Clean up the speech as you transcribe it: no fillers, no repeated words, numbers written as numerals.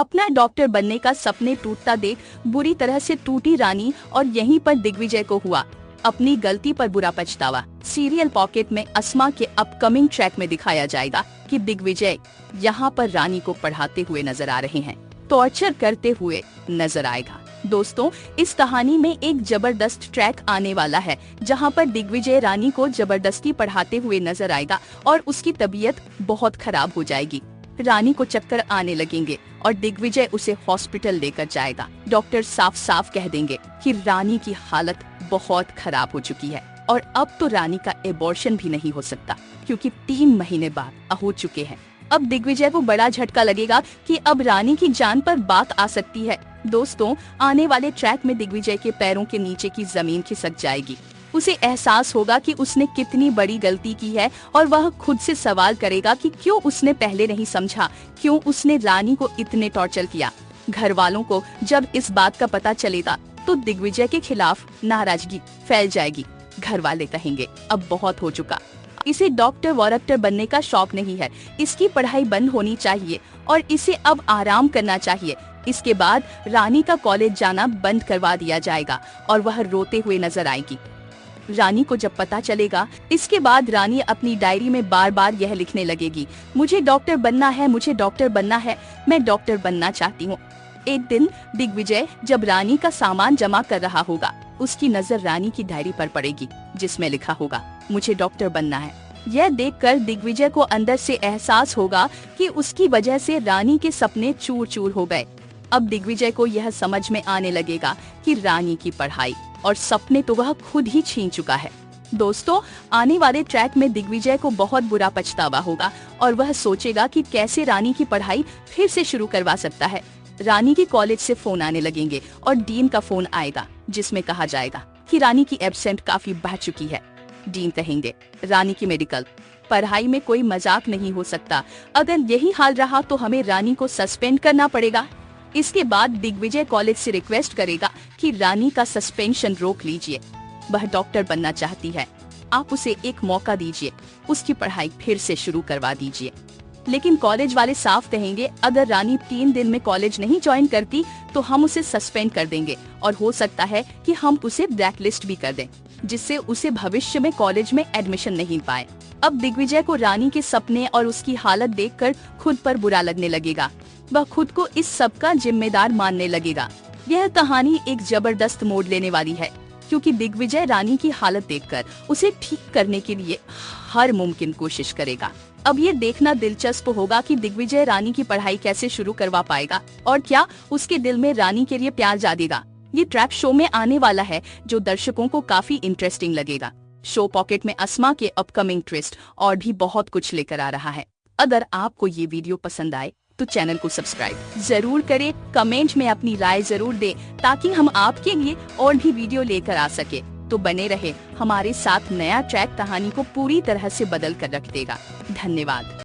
अपना डॉक्टर बनने का सपने टूटता देख बुरी तरह से टूटी रानी और यहीं पर दिग्विजय को हुआ अपनी गलती पर बुरा पछतावा। सीरियल पॉकेट में अस्मा के अपकमिंग ट्रैक में दिखाया जाएगा कि दिग्विजय यहाँ पर रानी को पढ़ाते हुए नजर आ रहे हैं, टॉर्चर करते हुए नजर आएगा। दोस्तों, इस कहानी में एक जबरदस्त ट्रैक आने वाला है जहां पर दिग्विजय रानी को जबरदस्ती पढ़ाते हुए नजर आएगा और उसकी तबीयत बहुत खराब हो जाएगी। रानी को चक्कर आने लगेंगे और दिग्विजय उसे हॉस्पिटल लेकर जाएगा। डॉक्टर साफ साफ कह देंगे कि रानी की हालत बहुत खराब हो चुकी है और अब तो रानी का एबॉर्शन भी नहीं हो सकता क्योंकि 3 महीने बाद हो चुके हैं। अब दिग्विजय को बड़ा झटका लगेगा कि अब रानी की जान पर बात आ सकती है। दोस्तों, आने वाले ट्रैक में दिग्विजय के पैरों के नीचे की जमीन खिसक जाएगी। उसे एहसास होगा कि उसने कितनी बड़ी गलती की है और वह खुद से सवाल करेगा कि क्यों उसने पहले नहीं समझा, क्यों उसने रानी को इतने टॉर्चर किया। घर वालों को जब इस बात का पता चलेगा तो दिग्विजय के खिलाफ नाराजगी फैल जाएगी। घर वाले कहेंगे अब बहुत हो चुका, इसे डॉक्टर वॉरक्टर बनने का शौक नहीं है, इसकी पढ़ाई बंद होनी चाहिए और इसे अब आराम करना चाहिए। इसके बाद रानी का कॉलेज जाना बंद करवा दिया जाएगा और वह रोते हुए नजर आएगी। रानी को जब पता चलेगा, इसके बाद रानी अपनी डायरी में बार बार यह लिखने लगेगी, मुझे डॉक्टर बनना है, मुझे डॉक्टर बनना है, मैं डॉक्टर बनना चाहती हूँ। एक दिन दिग्विजय जब रानी का सामान जमा कर रहा होगा, उसकी नजर रानी की डायरी पर पड़ेगी जिसमें लिखा होगा, मुझे डॉक्टर बनना है। यह देखकर दिग्विजय को अंदर से एहसास होगा कि उसकी वजह से रानी के सपने चूर चूर हो गए। अब दिग्विजय को यह समझ में आने लगेगा कि रानी की पढ़ाई और सपने तो वह खुद ही छीन चुका है। दोस्तों, आने वाले ट्रैक में दिग्विजय को बहुत बुरा पछतावा होगा और वह सोचेगा कि कैसे रानी की पढ़ाई फिर से शुरू करवा सकता है। रानी की कॉलेज से फोन आने लगेंगे और डीन का फोन आएगा जिसमें कहा जाएगा कि रानी की एब्सेंट काफी बढ़ चुकी है। डीन कहेंगे, रानी की मेडिकल पढ़ाई में कोई मजाक नहीं हो सकता, अगर यही हाल रहा तो हमें रानी को सस्पेंड करना पड़ेगा। इसके बाद दिग्विजय कॉलेज से रिक्वेस्ट करेगा कि रानी का सस्पेंशन रोक लीजिए, वह डॉक्टर बनना चाहती है, आप उसे एक मौका दीजिए, उसकी पढ़ाई फिर से शुरू करवा दीजिए। लेकिन कॉलेज वाले साफ कहेंगे, अगर रानी 3 दिन में कॉलेज नहीं ज्वाइन करती तो हम उसे सस्पेंड कर देंगे और हो सकता है कि हम उसे ब्लैक लिस्ट भी कर दें, जिससे उसे भविष्य में कॉलेज में एडमिशन नहीं पाए। अब दिग्विजय को रानी के सपने और उसकी हालत देखकर खुद पर बुरा लगने लगेगा, वह खुद को इस सब का जिम्मेदार मानने लगेगा। यह कहानी एक जबरदस्त मोड़ लेने वाली है क्योंकि दिग्विजय रानी की हालत देखकर उसे ठीक करने के लिए हर मुमकिन कोशिश करेगा। अब ये देखना दिलचस्प होगा कि दिग्विजय रानी की पढ़ाई कैसे शुरू करवा पाएगा और क्या उसके दिल में रानी के लिए प्यार जागेगा। ये ट्रैप शो में आने वाला है जो दर्शकों को काफी इंटरेस्टिंग लगेगा। शो पॉकेट में अस्मा के अपकमिंग ट्विस्ट और भी बहुत कुछ लेकर आ रहा है। अगर आपको ये वीडियो पसंद आए तो चैनल को सब्सक्राइब जरूर करें, कमेंट में अपनी राय जरूर दें ताकि हम आपके लिए और भी वीडियो लेकर आ सके। तो बने रहे हमारे साथ, नया ट्रैक कहानी को पूरी तरह से बदल कर रख देगा। धन्यवाद।